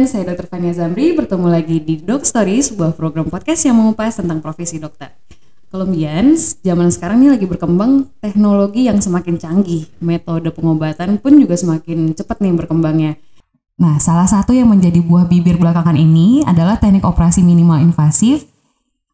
saya Dr. Fania Zamri bertemu lagi di Doc Story, sebuah program podcast yang mengupas tentang profesi dokter. Colombians, zaman sekarang ini lagi berkembang teknologi yang semakin canggih, metode pengobatan pun juga semakin cepat nih berkembangnya. Nah, salah satu yang menjadi buah bibir belakangan ini adalah teknik operasi minimal invasif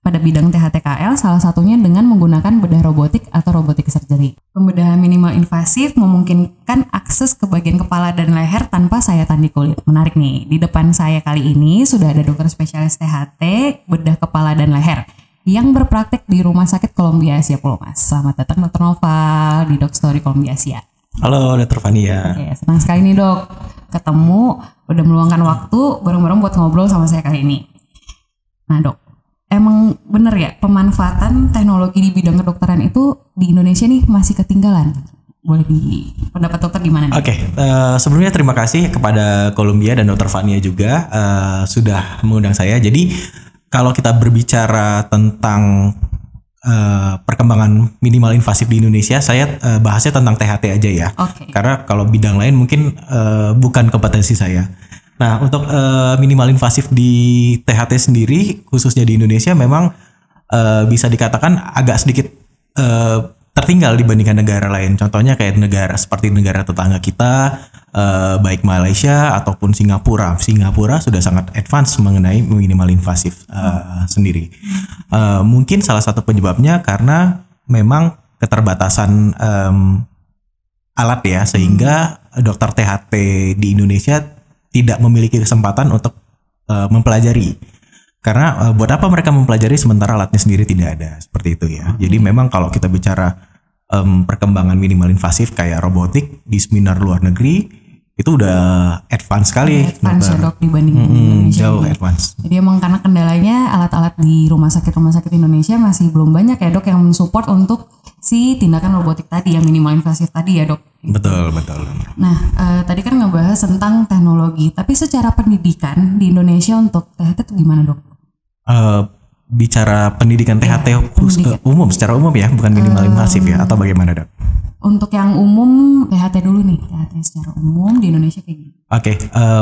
pada bidang THT-KL, salah satunya dengan menggunakan bedah robotik atau robotic surgery. Pembedahan minimal invasif memungkinkan akses ke bagian kepala dan leher tanpa sayatan di kulit. Menarik nih, di depan saya kali ini sudah ada dokter spesialis THT, bedah kepala dan leher yang berpraktek di Rumah Sakit Columbia Asia Pulau Mas. Selamat datang Dr. Noval di Doc Story Columbia Asia. Halo Dr. Fania. Oke, senang sekali nih dok, ketemu, udah meluangkan waktu bareng-bareng buat ngobrol sama saya kali ini. Nah dok, emang bener ya pemanfaatan teknologi di bidang kedokteran itu di Indonesia nih masih ketinggalan? Boleh di pendapat dokter gimana? Oke, sebelumnya terima kasih kepada Columbia dan Dr. Fania juga sudah mengundang saya. Jadi kalau kita berbicara tentang perkembangan minimal invasif di Indonesia, saya bahasnya tentang THT aja ya. Okay. Karena kalau bidang lain mungkin bukan kompetensi saya. Nah, untuk minimal invasif di THT sendiri, khususnya di Indonesia memang bisa dikatakan agak sedikit tertinggal dibandingkan negara lain. Contohnya kayak seperti negara tetangga kita, baik Malaysia ataupun Singapura. Singapura sudah sangat advance mengenai minimal invasif sendiri. Mungkin salah satu penyebabnya karena memang keterbatasan alat ya, sehingga dokter THT di Indonesia tidak memiliki kesempatan untuk mempelajari. Karena buat apa mereka mempelajari sementara alatnya sendiri tidak ada, seperti itu ya. Jadi memang kalau kita bicara perkembangan minimal invasif kayak robotik di seminar luar negeri itu udah advance sekali. Advance ya dok dibanding Indonesia. Jauh advance. Jadi emang karena kendalanya alat-alat di rumah sakit Indonesia masih belum banyak ya dok yang mensupport untuk si tindakan robotik tadi yang minimal invasif tadi ya dok. Betul. Nah tadi kan ngebahas tentang teknologi, tapi secara pendidikan di Indonesia untuk THT itu gimana dok? Bicara pendidikan THT umum, secara umum ya, bukan minimal invasif ya, atau bagaimana dok? Untuk yang umum THT dulu nih, THT secara umum di Indonesia kayak gini. Oke,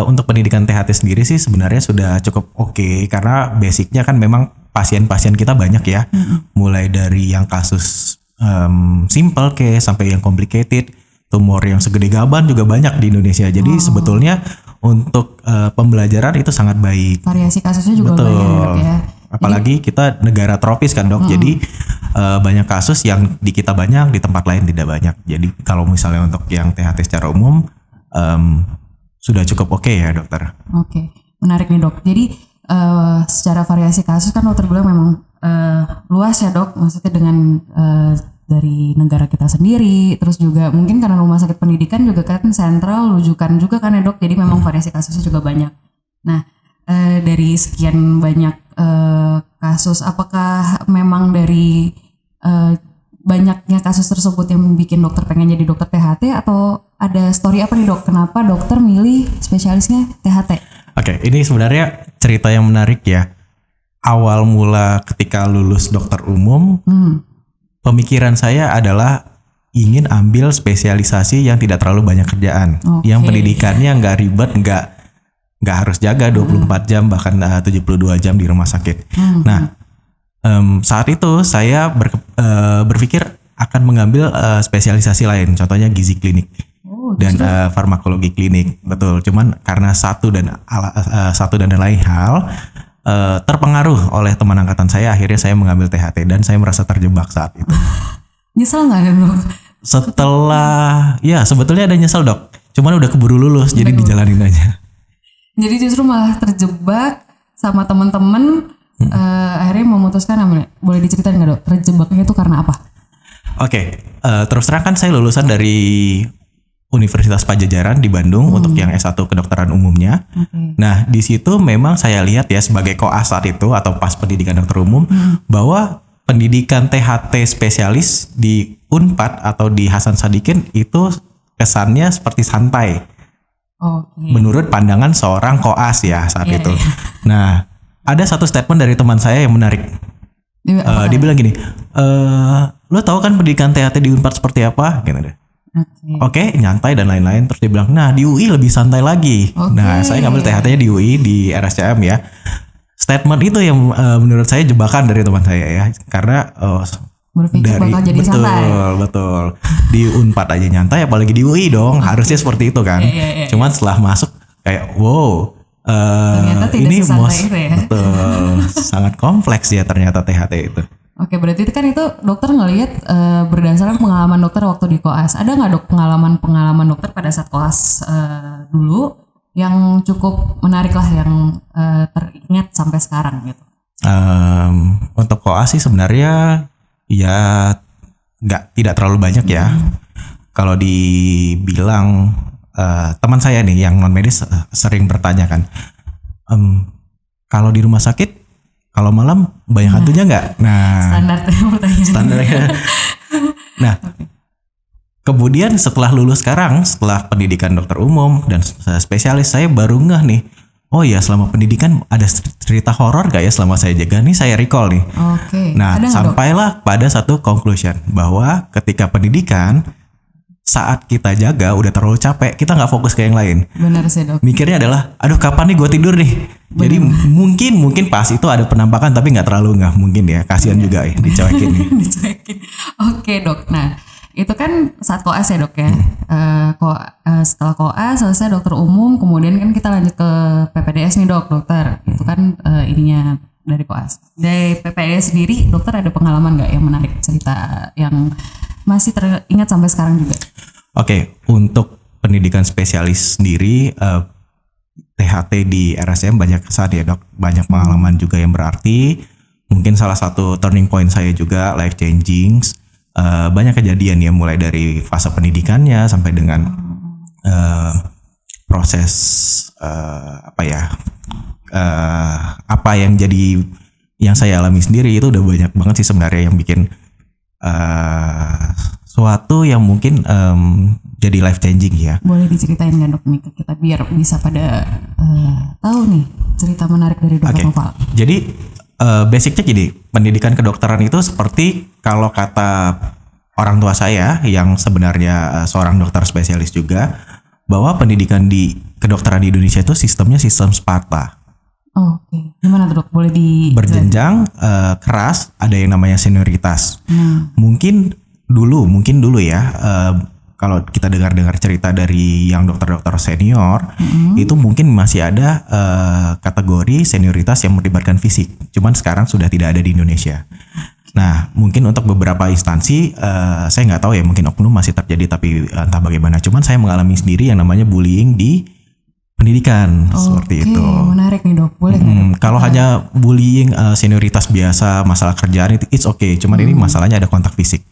untuk pendidikan THT sendiri sih sebenarnya sudah cukup oke, karena basicnya kan memang pasien-pasien kita banyak ya, mulai dari yang kasus simple case sampai yang complicated, tumor yang segede gaban juga banyak di Indonesia. Jadi sebetulnya untuk pembelajaran itu sangat baik. Variasi kasusnya juga betul. Banyak dok ya. Apalagi kita negara tropis kan dok, jadi banyak kasus yang di kita banyak, di tempat lain tidak banyak. Jadi kalau misalnya untuk yang THT secara umum sudah cukup oke ya dokter. Oke, menarik nih dok. Jadi secara variasi kasus kan dokter bilang memang luas ya dok, maksudnya dengan dari negara kita sendiri, terus juga mungkin karena rumah sakit pendidikan juga kan sentral, rujukan juga kan ya dok, jadi memang variasi kasusnya juga banyak. Nah dari sekian banyak kasus, apakah memang dari banyaknya kasus tersebut yang bikin dokter pengen jadi dokter THT, atau ada story apa nih dok, kenapa dokter milih spesialisnya THT? Oke, ini sebenarnya cerita yang menarik ya. Awal mula ketika lulus dokter umum, pemikiran saya adalah ingin ambil spesialisasi yang tidak terlalu banyak kerjaan, yang pendidikannya nggak ribet, nggak harus jaga 24 jam bahkan 72 jam di rumah sakit. Nah, saat itu saya berpikir akan mengambil spesialisasi lain, contohnya gizi klinik dan farmakologi klinik, betul. Cuman karena satu dan lain hal terpengaruh oleh teman angkatan saya, akhirnya saya mengambil THT dan saya merasa terjebak saat itu. Nyesel nggak dok? Setelah, ya sebetulnya ada nyesel dok, cuman udah keburu lulus, jadi dijalanin aja. Jadi justru malah terjebak sama teman-teman, akhirnya memutuskan ambil. Boleh diceritain nggak dok, terjebaknya itu karena apa? Oke, terus terang kan saya lulusan dari Universitas Padjadjaran di Bandung untuk yang S1 kedokteran umumnya. Nah di situ memang saya lihat ya sebagai koas saat itu atau pas pendidikan dokter umum, bahwa pendidikan THT spesialis di Unpad atau di Hasan Sadikin itu kesannya seperti santai. Menurut pandangan seorang koas ya saat itu. Nah, ada satu statement dari teman saya yang menarik. Dia bilang gini, lo tahu kan pendidikan THT di Unpad seperti apa? Gitu deh. Oke, nyantai dan lain-lain. Terus dia bilang, nah di UI lebih santai lagi. Nah saya ngambil THT-nya di UI di RSCM ya. Statement itu yang menurut saya jebakan dari teman saya ya, karena berpikir bakal jadi santai. Betul. Di Unpad aja nyantai, apalagi di UI dong. Harusnya seperti itu kan. Cuman setelah masuk kayak wow. Ternyata tidak ini sesantai itu ya. Betul. Sangat kompleks ya ternyata THT itu. Oke, berarti itu kan itu dokter ngelihat berdasarkan pengalaman dokter waktu di koas. Ada nggak dok pengalaman dokter pada saat koas dulu yang cukup menarik lah, yang teringat sampai sekarang gitu? Untuk koas sih sebenarnya ya tidak terlalu banyak ya. Kalau dibilang teman saya nih yang non medis sering bertanya kan, kalau di rumah sakit kalau malam banyak hantunya nggak? Nah, standarnya. Nah, kemudian setelah lulus sekarang, setelah pendidikan dokter umum dan spesialis, saya baru ngeh nih. Oh ya, selama pendidikan ada cerita horor gak ya selama saya jaga? Nih saya recall nih. Nah, sampailah pada satu conclusion bahwa ketika pendidikan, saat kita jaga udah terlalu capek, kita nggak fokus ke yang lain. Benar sih dok. Mikirnya adalah, aduh kapan nih gue tidur nih. Bener. Jadi mungkin pas itu ada penampakan tapi nggak terlalu mungkin ya. Kasihan juga ya dicuekin nih. Dicuekin. Oke dok. Nah itu kan saat koas ya dok ya. Setelah koas selesai dokter umum, kemudian kan kita lanjut ke PPDS nih dok, dokter. Itu kan ininya dari koas. Dari PPDS sendiri dokter ada pengalaman nggak yang menarik, cerita yang masih teringat sampai sekarang juga? Oke, untuk pendidikan spesialis sendiri THT di RSCM banyak kesan ya dok, banyak pengalaman juga yang berarti. Mungkin salah satu turning point saya juga life changing. Banyak kejadian ya, mulai dari fase pendidikannya sampai dengan proses apa yang jadi yang saya alami sendiri itu udah banyak banget sih sebenarnya yang bikin suatu yang mungkin jadi life changing ya. Boleh diceritain nggak dok nih ke kita biar bisa pada tahu nih cerita menarik dari dokter Noval. Jadi basicnya gini, pendidikan kedokteran itu seperti kalau kata orang tua saya yang sebenarnya seorang dokter spesialis juga, bahwa pendidikan di kedokteran di Indonesia itu sistemnya sistem Sparta. Oke. Gimana tuh dok? Boleh berjenjang, keras, ada yang namanya senioritas. Mungkin dulu ya, kalau kita dengar cerita dari yang dokter-dokter senior, itu mungkin masih ada kategori senioritas yang melibatkan fisik. Cuman sekarang sudah tidak ada di Indonesia. Nah, mungkin untuk beberapa instansi, saya nggak tahu ya, mungkin oknum masih terjadi, tapi entah bagaimana. Cuman saya mengalami sendiri yang namanya bullying di pendidikan, seperti itu. Menarik nih dok, boleh kalau hanya bullying senioritas biasa, masalah kerjaan itu it's okay. Cuman ini masalahnya ada kontak fisik.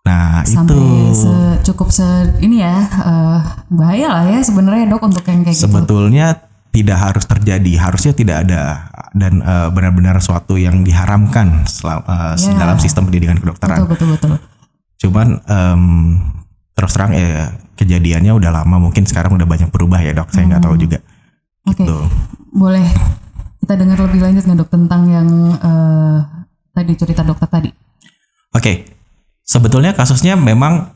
Nah sampai itu cukup ini ya, bahaya lah ya sebenarnya dok untuk yang kayak gitu. Sebetulnya tidak harus terjadi, harusnya tidak ada, dan benar-benar suatu yang diharamkan dalam sistem pendidikan kedokteran. Betul. Cuman terus terang ya kejadiannya udah lama, mungkin sekarang udah banyak berubah ya dok, saya nggak tahu juga. Oke, gitu. Boleh kita dengar lebih lanjut nggak dok tentang yang tadi cerita dokter tadi? Oke. Sebetulnya kasusnya memang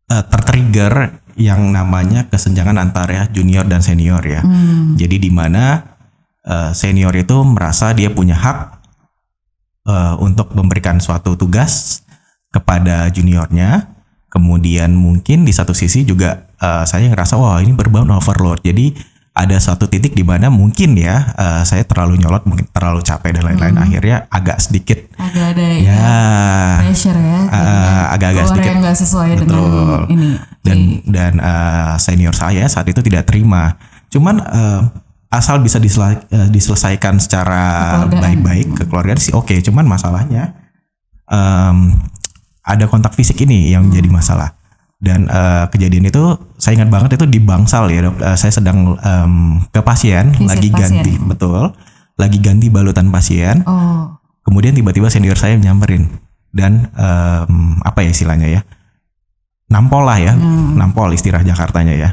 tertrigger yang namanya kesenjangan antara junior dan senior ya. Jadi di mana senior itu merasa dia punya hak untuk memberikan suatu tugas kepada juniornya. Kemudian mungkin di satu sisi juga saya ngerasa wah ini berbaun overload. Jadi ada suatu titik di mana mungkin ya saya terlalu nyolot, mungkin terlalu capek dan lain-lain. Akhirnya agak sedikit ada pressure ya, agak-agak sedikit yang nggak sesuai dengan ini. Dan senior saya saat itu tidak terima. Cuman asal bisa diselesaikan secara baik-baik kekeluargaan sih oke. Cuman masalahnya ada kontak fisik ini yang jadi masalah. Dan kejadian itu saya ingat banget itu di Bangsal ya dok. Saya sedang ke pasien, lagi ganti balutan pasien. Kemudian tiba-tiba senior saya nyamperin dan apa ya istilahnya ya, nampol lah ya, nampol istilah Jakartanya ya,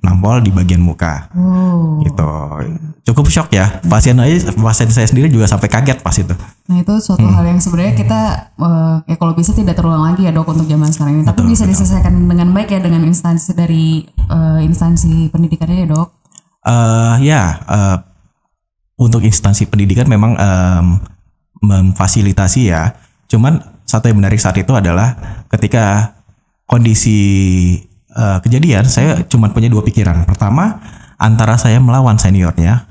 nampol di bagian muka, gitu. Cukup shock ya, pasien saya sendiri juga sampai kaget pas itu. Nah itu suatu hal yang sebenarnya kita ya kalau bisa tidak terulang lagi ya dok untuk zaman sekarang ini, tapi bisa diselesaikan dengan baik ya dengan instansi dari instansi pendidikannya ya dok. Untuk instansi pendidikan memang memfasilitasi ya. Cuman satu yang menarik saat itu adalah ketika kondisi kejadian, saya cuma punya dua pikiran. Pertama, antara saya melawan seniornya,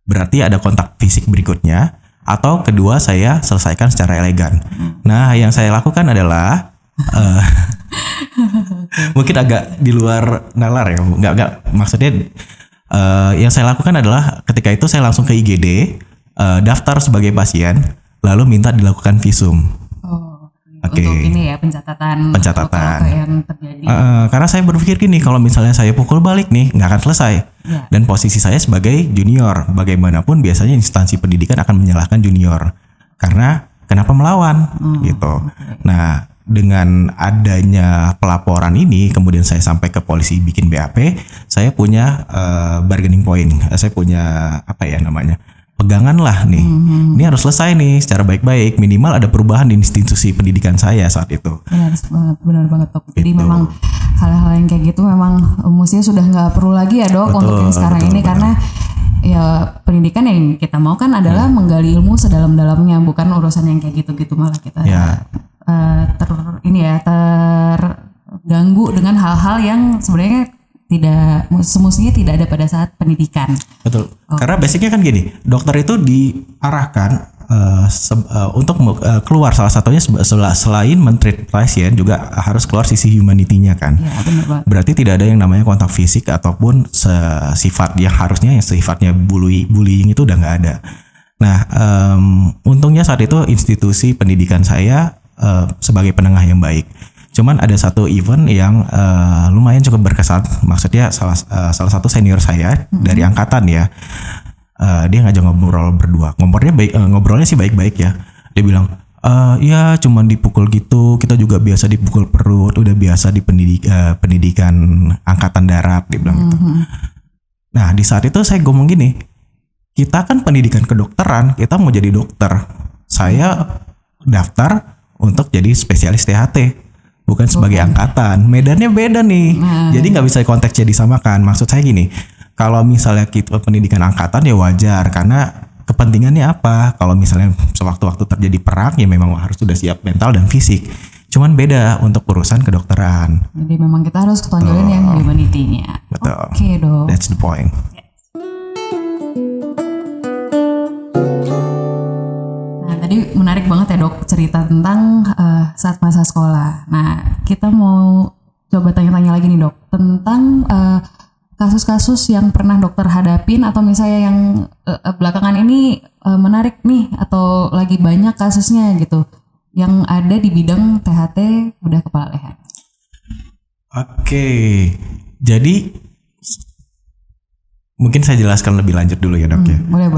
berarti ada kontak fisik berikutnya, atau kedua saya selesaikan secara elegan. Nah, yang saya lakukan adalah mungkin agak di luar nalar ya, nggak maksudnya. Yang saya lakukan adalah ketika itu saya langsung ke IGD, daftar sebagai pasien, lalu minta dilakukan visum. Untuk ini ya pencatatan yang terjadi. Karena saya berpikir gini, kalau misalnya saya pukul balik nih nggak akan selesai. Dan posisi saya sebagai junior, bagaimanapun biasanya instansi pendidikan akan menyalahkan junior karena kenapa melawan gitu. Nah, dengan adanya pelaporan ini, kemudian saya sampai ke polisi bikin BAP, saya punya bargaining point, saya punya pegangan lah nih. Ini harus selesai nih secara baik-baik, minimal ada perubahan di institusi pendidikan saya saat itu. Benar banget dok. Jadi memang hal-hal yang kayak gitu memang mestinya sudah nggak perlu lagi ya dok untuk yang sekarang ini. Karena ya pendidikan yang kita mau kan adalah menggali ilmu sedalam-dalamnya, bukan urusan yang kayak gitu-gitu malah kita terganggu dengan hal-hal yang sebenarnya semestinya tidak ada pada saat pendidikan. Betul. Karena basicnya kan gini, dokter itu diarahkan untuk keluar, salah satunya selain men-treat pasien juga harus keluar sisi humanity-nya kan. Ya, benar banget. Berarti tidak ada yang namanya kontak fisik ataupun sifat yang harusnya yang sifatnya bullying itu udah nggak ada. Nah, untungnya saat itu institusi pendidikan saya sebagai penengah yang baik. Cuman ada satu event yang lumayan cukup berkesan. Maksudnya salah satu senior saya dari angkatan ya. Dia ngajak ngobrol berdua. Ngobrolnya sih baik-baik ya. Dia bilang, ya cuman dipukul gitu. Kita juga biasa dipukul perut. Udah biasa di pendidikan angkatan darat. Dia bilang gitu. Nah di saat itu saya ngomong gini. Kita kan pendidikan kedokteran. Kita mau jadi dokter. Saya daftar untuk jadi spesialis THT. Bukan sebagai angkatan, medannya beda nih. Jadi nggak bisa konteksnya disamakan. Maksud saya gini, kalau misalnya kita pendidikan angkatan ya wajar karena kepentingannya apa? Kalau misalnya sewaktu-waktu terjadi perang ya memang harus sudah siap mental dan fisik. Cuman beda untuk urusan kedokteran. Jadi memang kita harus tonjolin yang humanity-nya. Betul. Oke dok. That's the point. Tadi menarik banget ya dok cerita tentang saat masa sekolah. Nah kita mau coba tanya-tanya lagi nih dok tentang kasus-kasus yang pernah dokter hadapin atau misalnya yang belakangan ini menarik nih atau lagi banyak kasusnya gitu yang ada di bidang THT bedah kepala leher. Oke, jadi mungkin saya jelaskan lebih lanjut dulu ya dok ya. Boleh.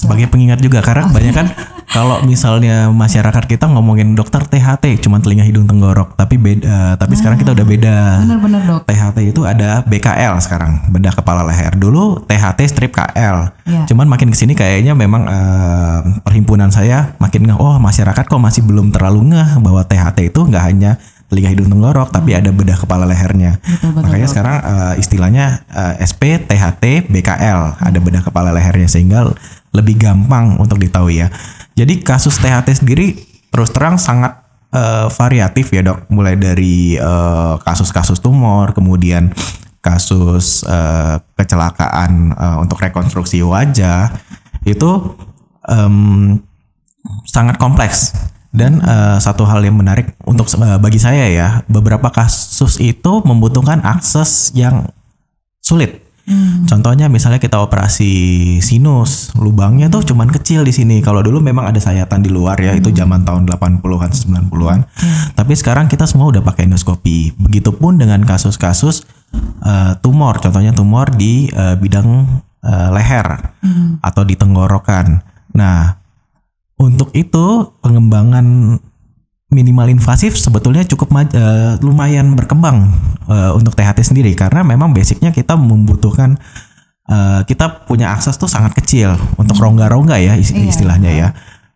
Sebagai pengingat juga karena kebanyakan kalau misalnya masyarakat kita ngomongin dokter THT cuma telinga hidung tenggorok, tapi sekarang kita udah beda. Benar dok. THT itu ada BKL sekarang, bedah kepala leher. Dulu THT strip KL. Cuman makin kesini kayaknya memang perhimpunan saya makin masyarakat kok masih belum terlalu ngeh bahwa THT itu nggak hanya telinga hidung tenggorok tapi ada bedah kepala lehernya. Betul, makanya sekarang istilahnya SP THT BKL, ada bedah kepala lehernya sehingga lebih gampang untuk ditahui ya. Jadi kasus THT sendiri terus terang sangat variatif ya dok, mulai dari kasus-kasus tumor, kemudian kasus kecelakaan untuk rekonstruksi wajah itu sangat kompleks. Dan satu hal yang menarik untuk bagi saya ya, beberapa kasus itu membutuhkan akses yang sulit. Contohnya misalnya kita operasi sinus, lubangnya tuh cuman kecil di sini. Kalau dulu memang ada sayatan di luar ya, itu zaman tahun 80-an 90-an. Tapi sekarang kita semua udah pakai endoskopi. Begitupun dengan kasus-kasus tumor, contohnya tumor di bidang leher atau di tenggorokan. Nah, untuk itu pengembangan minimal invasif sebetulnya cukup lumayan berkembang untuk THT sendiri, karena memang basicnya kita membutuhkan kita punya akses tuh sangat kecil untuk rongga-rongga ya istilahnya ya.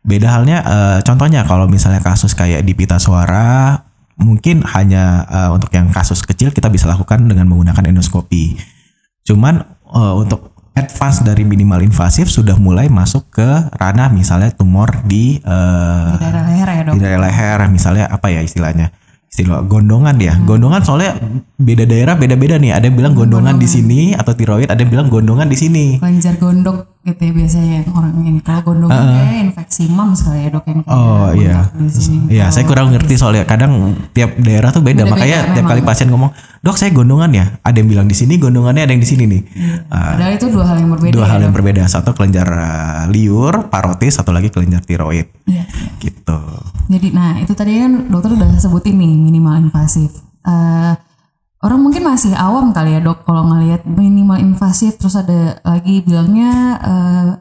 Beda halnya contohnya kalau misalnya kasus kayak di pita suara, mungkin hanya untuk yang kasus kecil kita bisa lakukan dengan menggunakan endoskopi. Cuman untuk advance dari minimal invasif sudah mulai masuk ke ranah misalnya tumor di daerah leher ya dok. Di daerah leher misalnya apa ya istilahnya? Istilah gondongan ya. Gondongan soalnya beda daerah beda-beda nih. Ada yang bilang gondongan di sini atau tiroid, ada yang bilang gondongan di sini. Kelenjar gondok gitu ya biasanya yang orang ini. Kalau gondongan kayak infeksi mams kali ya dok yang kayak di sini. Iya, saya kurang ngerti soalnya kadang tiap daerah tuh beda. Makanya tiap kali pasien ngomong, "Dok, saya gondongan ya." Ada yang bilang di sini gondongannya, ada yang di sini nih. Padahal itu dua hal yang berbeda. Dua hal yang berbeda. Satu kelenjar liur, parotis, satu lagi kelenjar tiroid. Iya. Gitu. Jadi nah itu tadi kan dokter udah sebutin nih minimal invasif. Orang mungkin masih awam kali ya dok kalau ngelihat minimal invasif, terus ada lagi bilangnya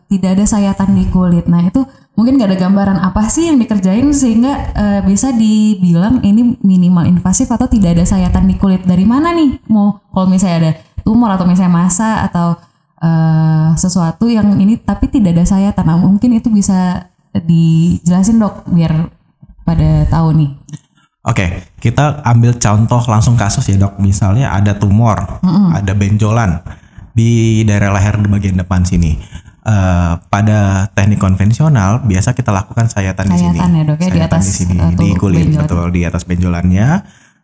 tidak ada sayatan di kulit. Nah itu mungkin gak ada gambaran apa sih yang dikerjain sehingga bisa dibilang ini minimal invasif atau tidak ada sayatan di kulit. Dari mana nih mau kalau misalnya ada tumor atau misalnya massa atau sesuatu yang ini tapi tidak ada sayatan. Nah mungkin itu bisa dijelasin dok biar pada tahu nih. Oke, kita ambil contoh langsung kasus ya dok. Misalnya ada tumor, ada benjolan di daerah leher di bagian depan sini. Pada teknik konvensional biasa kita lakukan sayatan di sini. Ya, dok, ya, sayatan di atas di sini di kulit, benjolan. Betul, di atas benjolannya.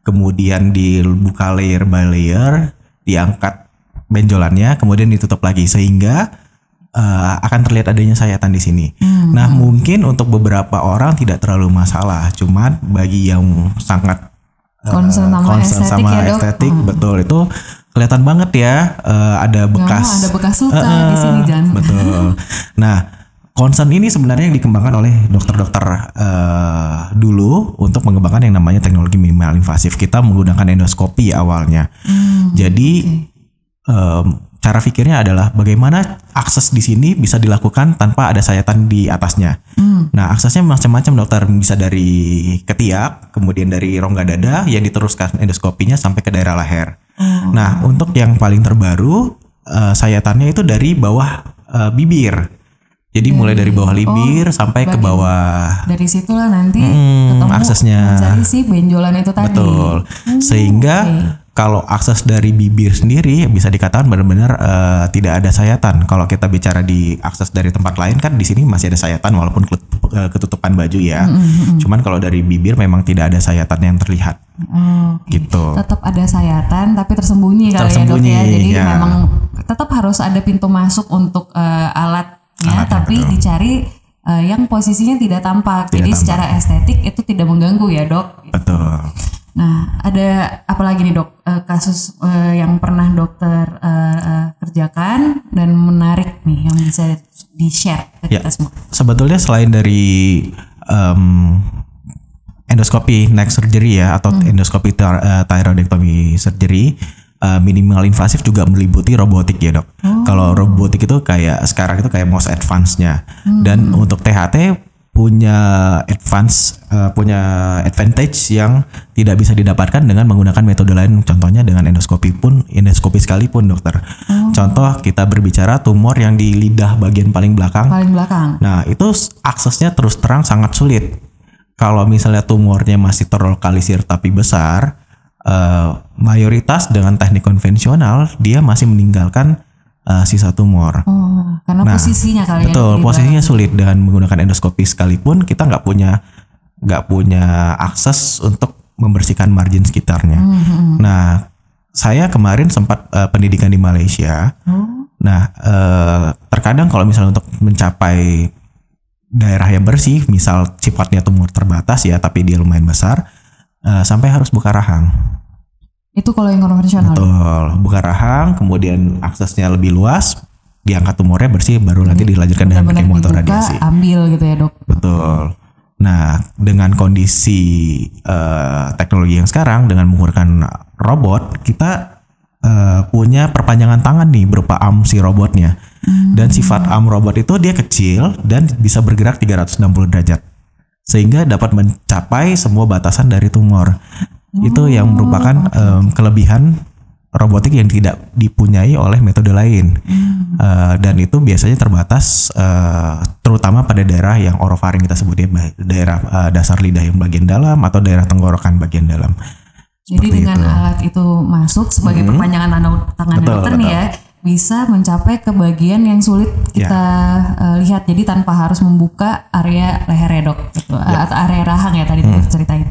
Kemudian dibuka layer by layer, diangkat benjolannya, kemudian ditutup lagi sehingga akan terlihat adanya sayatan di sini. Nah, mungkin untuk beberapa orang tidak terlalu masalah, cuman bagi yang sangat concern sama estetik, betul itu kelihatan banget ya ada bekas. Ada bekas luka di sini kan. Betul. Nah, concern ini sebenarnya yang dikembangkan oleh dokter-dokter dulu untuk mengembangkan yang namanya teknologi minimal invasif. Kita menggunakan endoskopi awalnya. Jadi cara pikirnya adalah bagaimana akses di sini bisa dilakukan tanpa ada sayatan di atasnya. Nah, aksesnya macam-macam dokter, bisa dari ketiak, kemudian dari rongga dada yang diteruskan endoskopinya sampai ke daerah leher. Nah, untuk yang paling terbaru sayatannya itu dari bawah bibir. Jadi mulai dari bawah bibir sampai ke bawah. Dari situlah nanti ketemu aksesnya. Mencari si benjolan itu tadi. Betul. Sehingga kalau akses dari bibir sendiri bisa dikatakan benar-benar tidak ada sayatan. Kalau kita bicara di akses dari tempat lain kan di sini masih ada sayatan walaupun ketutupan baju ya. Cuman kalau dari bibir memang tidak ada sayatan yang terlihat. Gitu. Tetap ada sayatan tapi tersembunyi kali ya dok ya. Jadi memang tetap harus ada pintu masuk untuk alatnya tapi dicari yang posisinya tidak tampak. Jadi secara estetik itu tidak mengganggu ya dok. Betul. Nah, ada apa lagi nih dok kasus yang pernah dokter kerjakan dan menarik nih yang bisa di-share ke kita semua? Sebetulnya selain dari endoskopi neck surgery ya atau endoskopi thyroidectomy surgery, minimal invasif juga meliputi robotik ya dok. Kalau robotik itu kayak sekarang itu kayak most advance-nya. Dan untuk THT punya advantage yang tidak bisa didapatkan dengan menggunakan metode lain, contohnya dengan endoskopi sekalipun dokter. Contoh kita berbicara tumor yang di lidah bagian paling belakang. Nah, itu aksesnya terus terang sangat sulit. Kalau misalnya tumornya masih terlokalisir tapi besar, mayoritas dengan teknik konvensional dia masih meninggalkan sisa tumor. Karena posisinya kali ya. Betul, posisinya sulit. Dan menggunakan endoskopi sekalipun kita nggak punya akses untuk membersihkan margin sekitarnya. Nah, saya kemarin sempat pendidikan di Malaysia. Nah, terkadang kalau misalnya untuk mencapai daerah yang bersih, misal sifatnya tumor terbatas ya, tapi dia lumayan besar, sampai harus buka rahang. Itu kalau yang konvensional. Betul, buka rahang, kemudian aksesnya lebih luas, diangkat tumornya bersih, baru nanti dilanjutkan dengan kemo atau radiasi. Ambil gitu ya dok. Betul. Nah, dengan kondisi teknologi yang sekarang, dengan menggunakan robot, kita punya perpanjangan tangan nih berupa arm si robotnya. Dan sifat arm robot itu dia kecil dan bisa bergerak 360 derajat. sehingga dapat mencapai semua batasan dari tumor. Itu yang merupakan kelebihan robotik yang tidak dipunyai oleh metode lain. Dan itu biasanya terbatas terutama pada daerah yang orofaring kita sebutnya, daerah dasar lidah yang bagian dalam atau daerah tenggorokan bagian dalam. Jadi dengan alat itu masuk sebagai perpanjangan tangan dokter nih ya, bisa mencapai ke bagian yang sulit kita lihat. Jadi tanpa harus membuka area leher ya dok, gitu. Atau area rahang ya tadi dokter ceritain.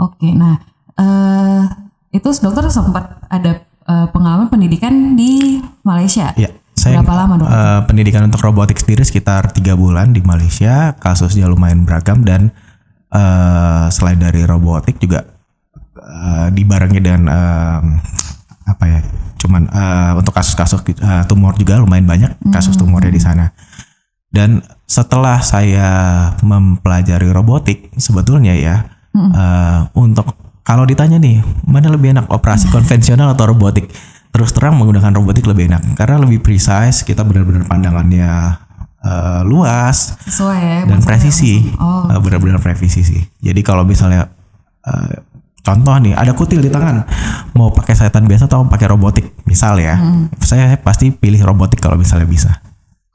Oke, nah itu dokter sempat ada pengalaman pendidikan di Malaysia. Ya, saya berapa lama dok? Pendidikan untuk robotik sendiri sekitar 3 bulan di Malaysia. Kasusnya lumayan beragam dan selain dari robotik juga dibarengi dengan cuman untuk kasus-kasus tumor juga lumayan banyak kasus tumornya di sana. Dan setelah saya mempelajari robotik sebetulnya ya untuk kalau ditanya nih mana lebih enak operasi konvensional atau robotik, terus terang menggunakan robotik lebih enak karena lebih precise, kita benar-benar pandangannya luas sesuai ya, dan presisi, benar-benar presisi sih. Jadi kalau misalnya contoh nih, ada kutil di tangan, mau pakai sayatan biasa atau pakai robotik, misal ya, saya pasti pilih robotik kalau misalnya bisa.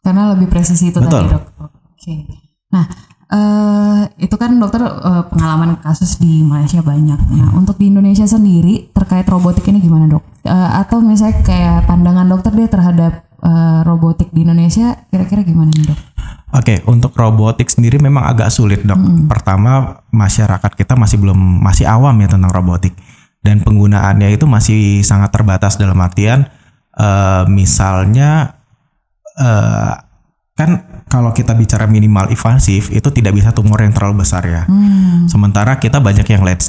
Karena lebih presisi itu. Betul. Tadi dok. Oke. Nah, itu kan dokter pengalaman kasus di Malaysia banyak. Nah, untuk di Indonesia sendiri terkait robotik ini gimana dok? Atau misalnya kayak pandangan dokter deh terhadap robotik di Indonesia, kira-kira gimana nih dok? Oke, untuk robotik sendiri memang agak sulit dok. Pertama, masyarakat kita masih awam ya tentang robotik, dan penggunaannya itu masih sangat terbatas dalam artian misalnya kan kalau kita bicara minimal invasif itu tidak bisa tumor yang terlalu besar ya. Sementara kita banyak yang late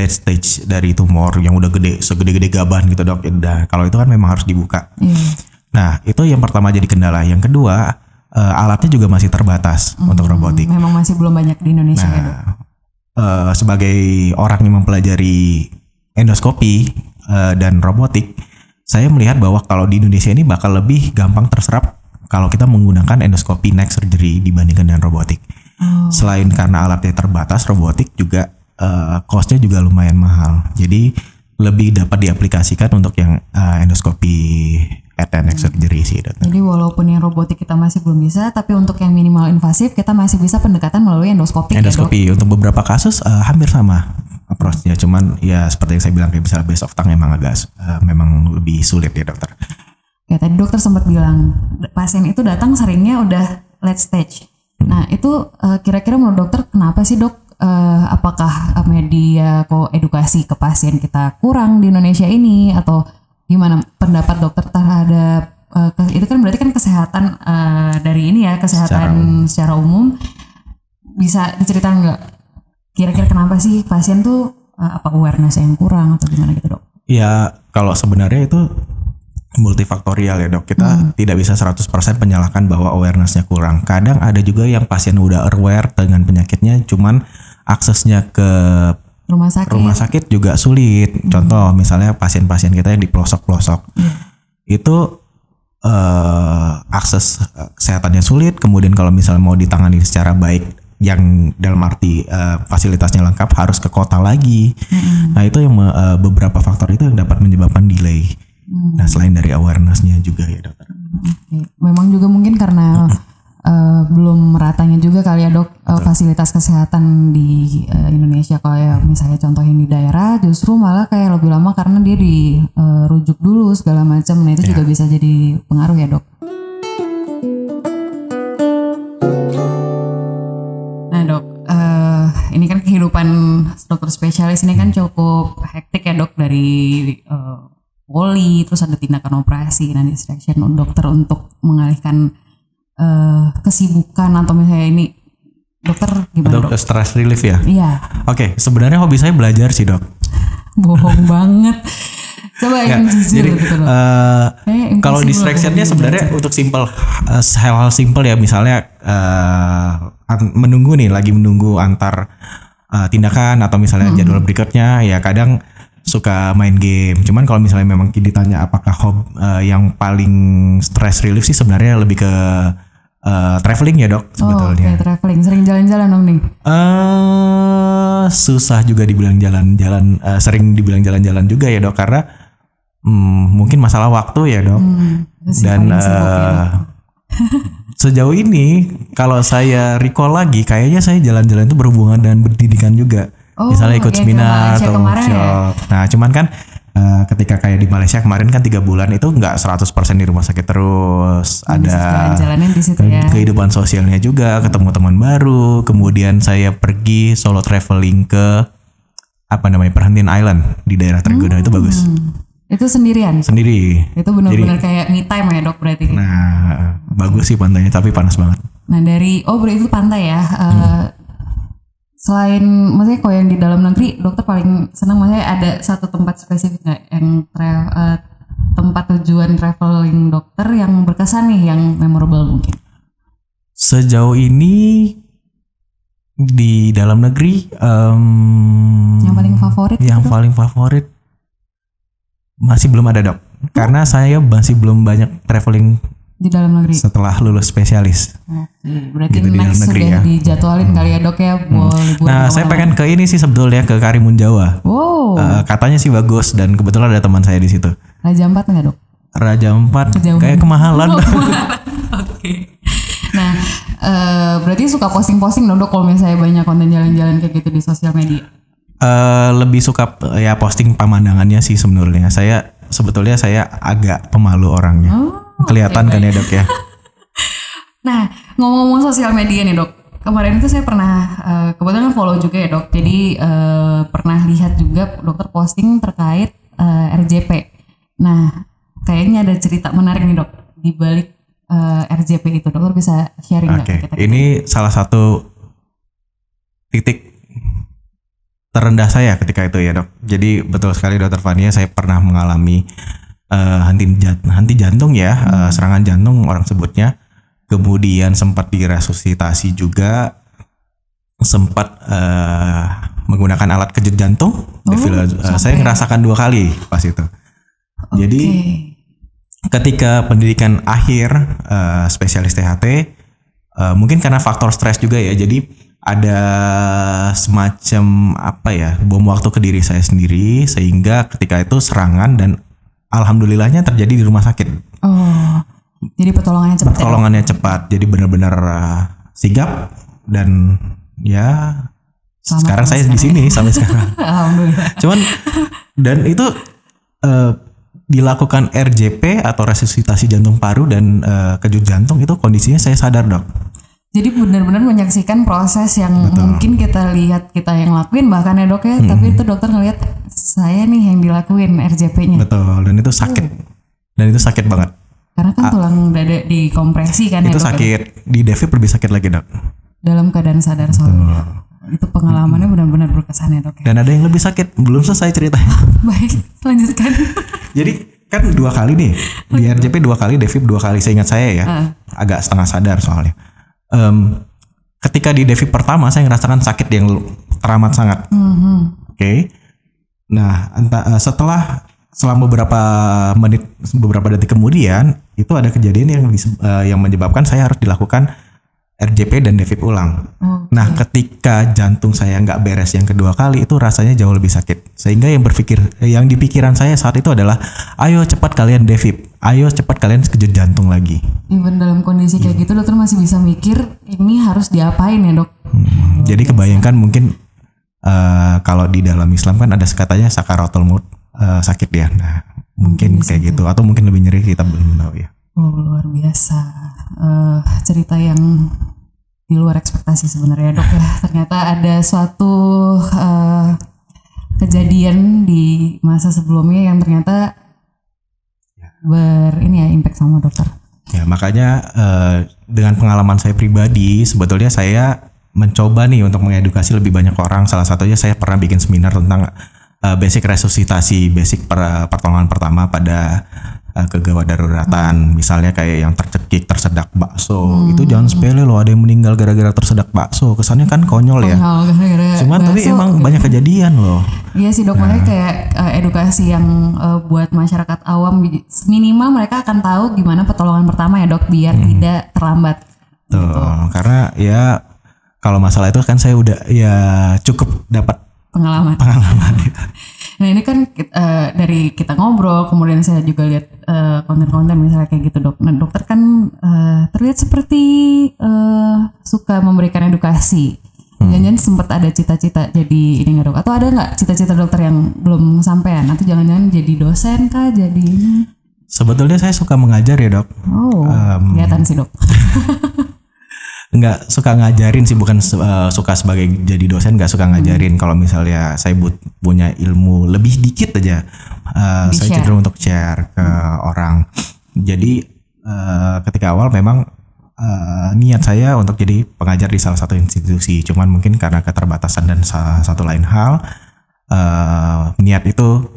stage dari tumor yang udah segede-gede gaban gitu dok. Nah, kalau itu kan memang harus dibuka. Nah, itu yang pertama jadi kendala. Yang kedua, alatnya juga masih terbatas untuk robotik. Memang masih belum banyak di Indonesia ya dok. Sebagai orang yang mempelajari endoskopi dan robotik, saya melihat bahwa kalau di Indonesia ini bakal lebih gampang terserap kalau kita menggunakan endoskopi neck surgery dibandingkan dengan robotik. Selain karena alatnya terbatas, robotik juga cost-nya juga lumayan mahal. Jadi lebih dapat diaplikasikan untuk yang endoskopi head and neck surgery sih. Jadi walaupun yang robotik kita masih belum bisa, tapi untuk yang minimal invasif kita masih bisa pendekatan melalui endoskopi. Endoskopi ya, untuk beberapa kasus hampir sama approach-nya. Cuman ya seperti yang saya bilang kayak misalnya base of tongue emang agak memang lebih sulit ya dokter. Ya tadi dokter sempat bilang pasien itu datang seringnya udah late stage. Nah itu kira-kira menurut dokter kenapa sih dok? Apakah media edukasi ke pasien kita kurang di Indonesia ini atau gimana pendapat dokter terhadap itu kan berarti kan kesehatan dari ini ya, kesehatan secara umum, bisa diceritakan nggak kira-kira kenapa sih pasien tuh apa awareness yang kurang atau gimana gitu dok? Ya kalau sebenarnya itu multifaktorial ya dok, kita tidak bisa 100% menyalahkan bahwa awarenessnya kurang. Kadang ada juga yang pasien udah aware dengan penyakitnya, cuman aksesnya ke rumah sakit juga sulit. Contoh misalnya pasien-pasien kita yang di pelosok-pelosok, itu akses kesehatannya sulit. Kemudian kalau misalnya mau ditangani secara baik, yang dalam arti fasilitasnya lengkap, harus ke kota lagi. Nah itu yang beberapa faktor itu yang dapat menyebabkan delay. Nah selain dari awarenessnya juga ya dokter. Memang juga mungkin karena belum meratanya juga kali ya dok fasilitas kesehatan di Indonesia. Kayak misalnya contoh yang di daerah justru malah kayak lebih lama karena dia dirujuk dulu segala macam. Nah itu juga bisa jadi pengaruh ya dok. Nah dok, ini kan kehidupan dokter spesialis ini kan cukup hektik ya dok, dari poli, terus ada tindakan operasi, nah distraction dokter untuk mengalihkan kesibukan atau misalnya ini dokter gimana dok? Stress relief ya? Iya. Oke, sebenarnya hobi saya belajar sih dok. Bohong banget. Coba yang jujur gitu dok. Kalau distractionnya sebenarnya untuk hal-hal simple ya, misalnya lagi menunggu antar tindakan atau misalnya jadwal berikutnya, ya kadang suka main game. Cuman kalau misalnya memang ditanya apakah yang paling stress relief sih sebenarnya lebih ke traveling ya dok sebetulnya. Oke, traveling. Sering jalan-jalan dong nih? Susah juga dibilang jalan-jalan, sering dibilang jalan-jalan juga ya dok, karena mungkin masalah waktu ya dok. Dan sejauh ini kalau saya recall lagi, kayaknya saya jalan-jalan itu berhubungan dengan pendidikan juga. Misalnya ikut seminar atau workshop. Nah cuman kan ketika kayak di Malaysia kemarin kan 3 bulan itu nggak 100% di rumah sakit terus. Ada di situ ya. Kehidupan sosialnya juga, ketemu teman baru. Kemudian saya pergi solo traveling ke Perhentian Island di daerah Trigona. Itu bagus. Itu sendirian? Sendiri. Itu benar-benar kayak me time ya dok berarti? Nah bagus sih pantainya, tapi panas banget. Nah berarti itu pantai ya. Selain maksudnya kalau yang di dalam negeri, dokter paling senang maksudnya ada satu tempat spesifik nggak yang tempat tujuan traveling dokter yang berkesan nih, yang memorable mungkin? Sejauh ini di dalam negeri yang paling favorit? Yang paling favorit masih belum ada dok, karena saya masih belum banyak traveling di dalam negeri setelah lulus spesialis. Berarti gitu, next sudah ya. Dijadwalin kali ya dok ya. Nah saya pengen ke ini sih sebetulnya, ke Karimun Jawa. Katanya sih bagus, dan kebetulan ada teman saya di situ. Raja Ampat nggak dok? Raja Ampat kayak kemahalan. Oke. Nah berarti suka posting-posting dok kalau misalnya banyak konten jalan-jalan kayak gitu di sosial media? Lebih suka ya posting pemandangannya sih sebenarnya. Sebetulnya saya agak pemalu orangnya. Kelihatan kan ya dok ya. Nah ngomong-ngomong sosial media nih dok, kemarin itu saya pernah kebetulan follow juga ya dok. Jadi pernah lihat juga dokter posting terkait RJP. Nah kayaknya ada cerita menarik nih dok di balik RJP itu. Dokter bisa sharing nggak? Ini salah satu titik terendah saya ketika itu ya dok. Jadi betul sekali dokter Fania, saya pernah mengalami henti jantung ya, serangan jantung orang sebutnya. Kemudian sempat diresusitasi juga, sempat menggunakan alat kejut jantung. Saya ngerasakan 2 kali pas itu. Jadi ketika pendidikan akhir spesialis THT, mungkin karena faktor stres juga ya, jadi ada semacam bom waktu ke diri saya sendiri, sehingga ketika itu serangan, dan alhamdulillahnya terjadi di rumah sakit. Jadi pertolongannya cepat. Jadi benar-benar sigap, dan ya sekarang saya di sini sampai sekarang. Alhamdulillah. Cuman dan itu dilakukan RJP atau resusitasi jantung paru dan kejut jantung, itu kondisinya saya sadar dok. Jadi benar-benar menyaksikan proses yang mungkin kita lihat kita yang lakuin bahkan ya dok ya, tapi itu dokter ngelihat saya nih yang dilakuin RJP-nya. Betul, dan itu sakit. Dan itu sakit banget. Karena kan tulang dada dikompresi kan itu ya dok. Itu sakit, di devip lebih sakit lagi dok. Dalam keadaan sadar soalnya. Itu pengalamannya benar-benar berkesan ya dok ya. Dan ada yang lebih sakit, belum selesai ceritanya. Baik, lanjutkan. Jadi kan 2 kali nih, di RJP 2 kali, devip 2 kali, seingat saya ya. Agak setengah sadar soalnya. Ketika di devip pertama saya ngerasakan sakit yang teramat sangat. Oke. Nah, selama beberapa menit, beberapa detik kemudian itu ada kejadian yang menyebabkan saya harus dilakukan RJP dan devip ulang. Nah, ketika jantung saya nggak beres yang kedua kali, itu rasanya jauh lebih sakit. Sehingga yang di pikiran saya saat itu adalah, ayo cepat kalian devip, ayo cepat kalian kejut jantung lagi. Even dalam kondisi kayak gitu, dokter masih bisa mikir ini harus diapain ya dok. Jadi kebayangkan mungkin kalau di dalam Islam kan ada katanya sakaratul maut, sakit ya. Nah mungkin kayak gitu, atau mungkin lebih nyeri, kita belum tahu ya. Luar biasa, cerita yang di luar ekspektasi sebenarnya dok ya. Ternyata ada suatu kejadian di masa sebelumnya yang ternyata impact sama dokter. Ya makanya dengan pengalaman saya pribadi, sebetulnya saya mencoba nih untuk mengedukasi lebih banyak orang. Salah satunya saya pernah bikin seminar tentang basic resusitasi, basic pertolongan pertama pada kegawat daruratan. Misalnya kayak yang tercekik, tersedak bakso, itu jangan sepele loh, ada yang meninggal gara-gara tersedak bakso. Kesannya kan konyol ya. Cuman tapi emang banyak kejadian loh. Iya sih dok, makanya kayak edukasi yang buat masyarakat awam, minimal mereka akan tahu gimana pertolongan pertama ya dok, biar tidak terlambat. Tuh, karena ya kalau masalah itu kan saya udah ya cukup dapat pengalaman. Nah ini kan dari kita ngobrol, kemudian saya juga lihat konten-konten misalnya kayak gitu dok. Nah dokter kan terlihat seperti suka memberikan edukasi. Jangan-jangan sempat ada cita-cita jadi ini nggak dok? Atau ada nggak cita-cita dokter yang belum sampean? Atau jangan-jangan jadi dosen kah? Jadi sebetulnya saya suka mengajar ya dok. Oh, kelihatan sih dok. Nggak suka ngajarin sih, bukan suka sebagai jadi dosen, nggak suka ngajarin. Kalau misalnya saya punya ilmu lebih dikit aja, saya cenderung untuk share ke orang. Jadi ketika awal memang niat saya untuk jadi pengajar di salah satu institusi, cuman mungkin karena keterbatasan dan satu lain hal niat itu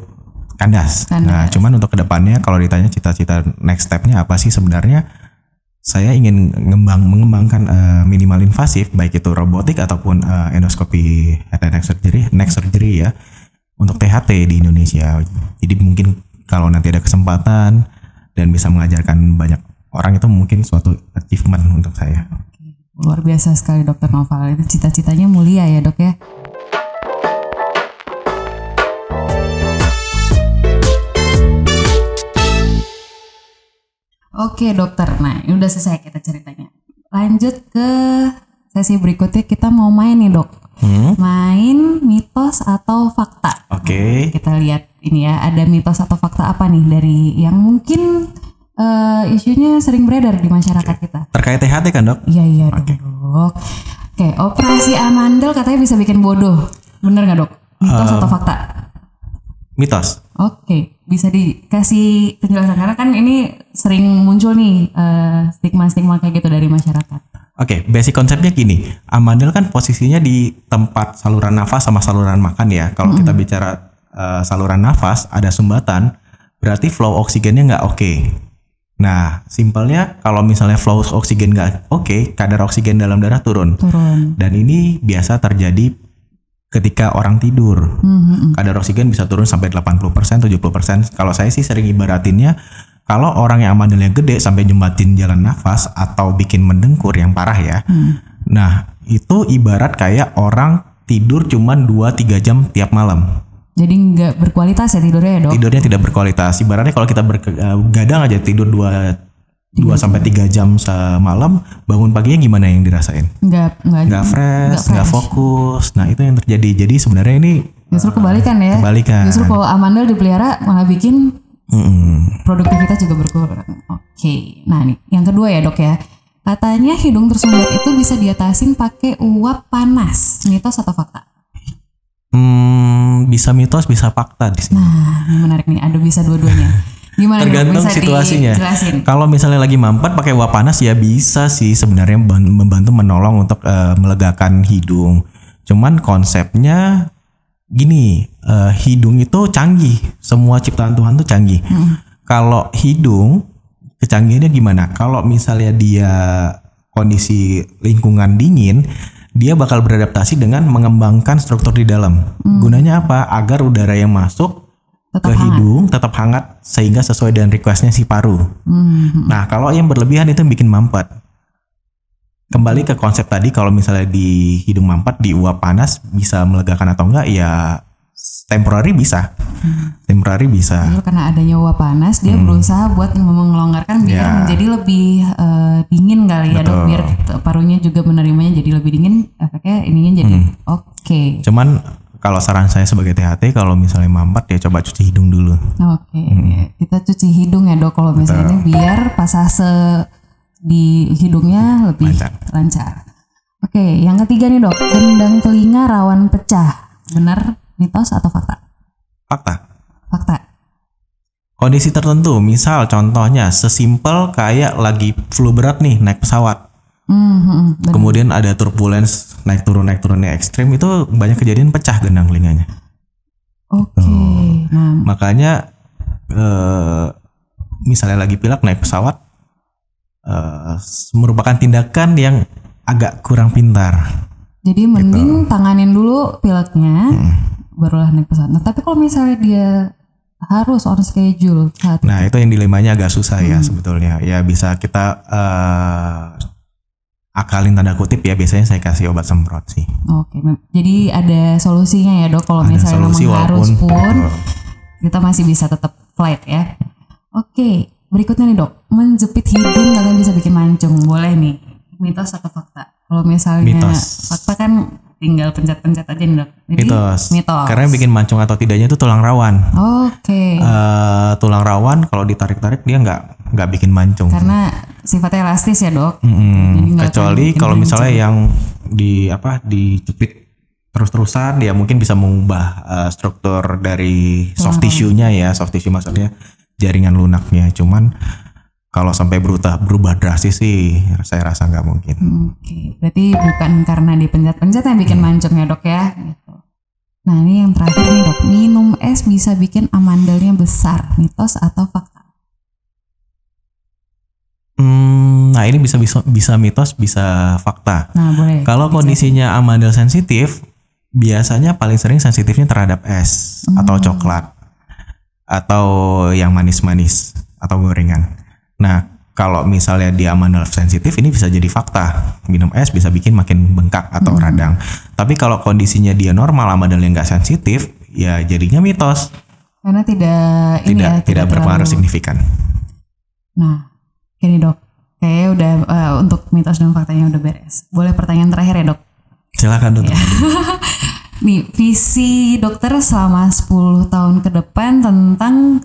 kandas. Nah, cuman untuk kedepannya kalau ditanya cita-cita next stepnya apa sih, sebenarnya saya ingin mengembangkan minimal invasif, baik itu robotik ataupun endoskopi head and neck surgery ya, untuk THT di Indonesia. Jadi mungkin kalau nanti ada kesempatan dan bisa mengajarkan banyak orang, itu mungkin suatu achievement untuk saya. Luar biasa sekali Dokter Noval, itu cita-citanya mulia ya dok ya. Oke dokter, nah ini udah selesai kita ceritanya. Lanjut ke sesi berikutnya, kita mau main nih dok. Main mitos atau fakta. Oke. Kita lihat ini ya, ada mitos atau fakta apa nih dari yang mungkin isunya sering beredar di masyarakat kita. Terkait THT kan dok? Iya dok. Oke, operasi amandel katanya bisa bikin bodoh. Bener gak dok? Mitos atau fakta? Mitos. Oke, bisa dikasih penjelasan karena kan ini sering muncul nih stigma-stigma kayak gitu dari masyarakat. Oke, basic konsepnya gini, amandel kan posisinya di tempat saluran nafas sama saluran makan ya. Kalau kita bicara saluran nafas ada sumbatan, berarti flow oksigennya nggak oke. Nah, simpelnya kalau misalnya flow oksigen nggak oke, kadar oksigen dalam darah turun. Dan ini biasa terjadi ketika orang tidur. Kadar oksigen bisa turun sampai 80%, 70%. Kalau saya sih sering ibaratinnya, kalau orang yang amandelnya gede sampai jembatin jalan nafas atau bikin mendengkur yang parah ya. Nah, itu ibarat kayak orang tidur cuman 2-3 jam tiap malam. Jadi nggak berkualitas ya tidurnya ya dok? Tidurnya tidak berkualitas. Ibaratnya kalau kita gadang aja tidur 2-3 jam semalam, bangun paginya gimana yang dirasain? Nggak fresh, nggak fokus. Nah itu yang terjadi. Jadi sebenarnya ini justru kebalikan ya. Justru kalau amandel dipelihara malah bikin produktivitas juga berkurang. Oke. Nah nih yang kedua ya dok ya. Katanya hidung tersumbat itu bisa diatasin pakai uap panas. Mitos atau fakta? Bisa mitos, bisa fakta di sini. Nah ini menarik nih. Ada bisa dua-duanya. Gimana tergantung situasinya. Kalau misalnya lagi mampet pakai uap panas ya bisa sih sebenarnya membantu menolong untuk melegakan hidung. Cuman konsepnya gini, hidung itu canggih. Semua ciptaan Tuhan tuh canggih. Kalau hidung kecanggihannya gimana? Kalau misalnya dia kondisi lingkungan dingin, dia bakal beradaptasi dengan mengembangkan struktur di dalam. Gunanya apa? Agar udara yang masuk ke hidung tetap hangat sehingga sesuai dengan requestnya si paru. Nah kalau yang berlebihan itu bikin mampet. Kembali ke konsep tadi, kalau misalnya di hidung mampet di uap panas bisa melegakan atau enggak ya temporary bisa. Temporary bisa. Jadi karena adanya uap panas dia berusaha buat mengelonggarkan biar menjadi lebih dingin kali ya dok, biar parunya juga menerimanya jadi lebih dingin, efeknya ininya jadi oke. Cuman kalau saran saya sebagai THT, kalau misalnya mampet ya coba cuci hidung dulu. Oke. Kita cuci hidung ya dok kalau misalnya biar pasase di hidungnya lebih lancar. Oke, yang ketiga nih dok, gendang telinga rawan pecah. Benar mitos atau fakta? Fakta. Kondisi tertentu, misal contohnya sesimpel kayak lagi flu berat nih naik pesawat. Kemudian ada turbulence naik turunnya ekstrim, itu banyak kejadian pecah gendang telinganya. Oke. Nah, makanya misalnya lagi pilek naik pesawat merupakan tindakan yang agak kurang pintar. Jadi mending tanganin dulu pileknya, barulah naik pesawat. Nah, tapi kalau misalnya dia harus on schedule saat nah itu yang dilemanya agak susah ya sebetulnya. Ya bisa kita akalin tanda kutip ya, biasanya saya kasih obat semprot sih. Oke, jadi ada solusinya ya dok, kalau Ada misalnya solusi memang harus walaupun- pun kita masih bisa tetap flight ya. Oke, berikutnya nih dok, menjepit hidung katanya bisa bikin mancung, boleh nih, mitos atau fakta? Kalau misalnya Mitos. fakta kan tinggal pencet-pencet aja nih dok. Jadi, mitos. Karena yang bikin mancung atau tidaknya itu tulang rawan. Oke. Tulang rawan kalau ditarik-tarik dia nggak bikin mancung. Karena sifatnya elastis ya dok. Mm-mm. Jadi nggak Kecuali akan bikin kalau mancung. misalnya yang dijepit terus-terusan, ya mungkin bisa mengubah struktur dari soft tissue-nya ya. Soft tissue maksudnya jaringan lunaknya. Cuman kalau sampai berubah drastis sih saya rasa nggak mungkin. Oke, berarti bukan karena dipencet-pencet yang bikin mancung ya dok ya. Gitu. Nah ini yang terakhir nih dok, minum es bisa bikin amandelnya besar, mitos atau fakta? Nah ini bisa mitos, bisa fakta. Nah boleh. Kalau kondisinya amandel sensitif, biasanya paling sering sensitifnya terhadap es atau coklat atau yang manis-manis atau gorengan. Nah, kalau misalnya dia amandel sensitif, ini bisa jadi fakta. Minum es bisa bikin makin bengkak atau radang. Tapi kalau kondisinya dia normal, amandelnya nggak sensitif, ya jadinya mitos. Karena Tidak berpengaruh signifikan. Nah, ini dok, kayaknya udah untuk mitos dan faktanya udah beres. Boleh pertanyaan terakhir ya dok? Silakan dokter. Nih, visi dokter selama 10 tahun ke depan tentang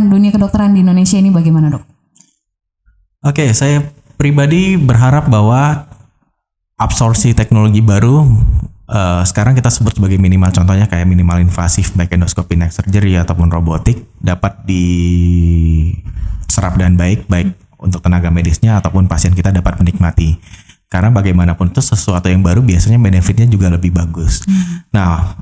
dunia kedokteran di Indonesia ini bagaimana dok? Oke, saya pribadi berharap bahwa absorpsi teknologi baru sekarang kita sebut sebagai minimal, contohnya kayak minimal invasif baik endoskopi, neck surgery ataupun robotik dapat diserap dan baik untuk tenaga medisnya ataupun pasien kita dapat menikmati. Karena bagaimanapun itu sesuatu yang baru biasanya benefitnya juga lebih bagus. Nah,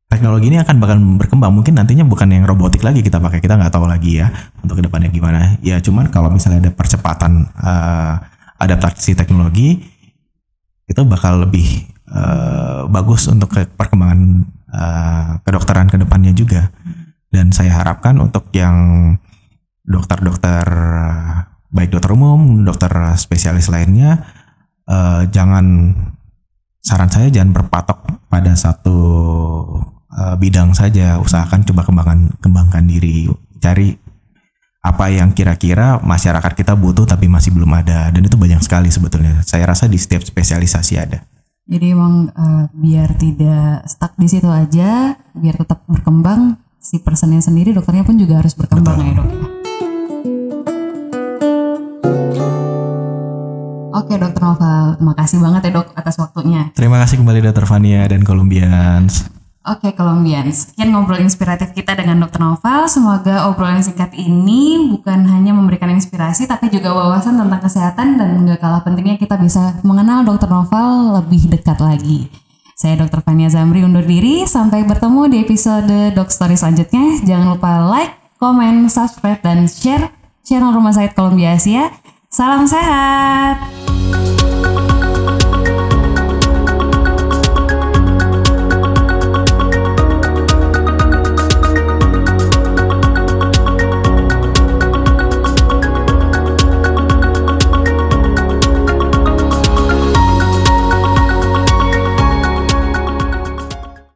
teknologi ini akan bakal berkembang. Mungkin nantinya bukan yang robotik lagi kita pakai, kita nggak tahu lagi ya untuk kedepannya gimana. Ya cuman kalau misalnya ada percepatan adaptasi teknologi, itu bakal lebih bagus untuk perkembangan kedokteran kedepannya juga. Dan saya harapkan untuk yang dokter-dokter baik dokter umum, dokter spesialis lainnya, saran saya jangan berpatok pada satu bidang saja. Usahakan coba kembangkan diri, cari apa yang kira-kira masyarakat kita butuh tapi masih belum ada, dan itu banyak sekali sebetulnya. Saya rasa di setiap spesialisasi ada. Jadi emang biar tidak stuck di situ aja, biar tetap berkembang, si personnya sendiri, dokternya pun juga harus berkembang. Betul. Ya dok. Oke dokter Noval, makasih banget ya dok atas waktunya. Terima kasih kembali dokter Fania dan Colombians. Oke Colombians, sekian ngobrol inspiratif kita dengan dokter Noval. Semoga obrolan singkat ini bukan hanya memberikan inspirasi tapi juga wawasan tentang kesehatan, dan gak kalah pentingnya kita bisa mengenal dokter Noval lebih dekat lagi. Saya Dr. Fania Zamri undur diri, sampai bertemu di episode Doc Story selanjutnya. Jangan lupa like, komen, subscribe, dan share channel Rumah Sakit Columbia Asia. Salam sehat!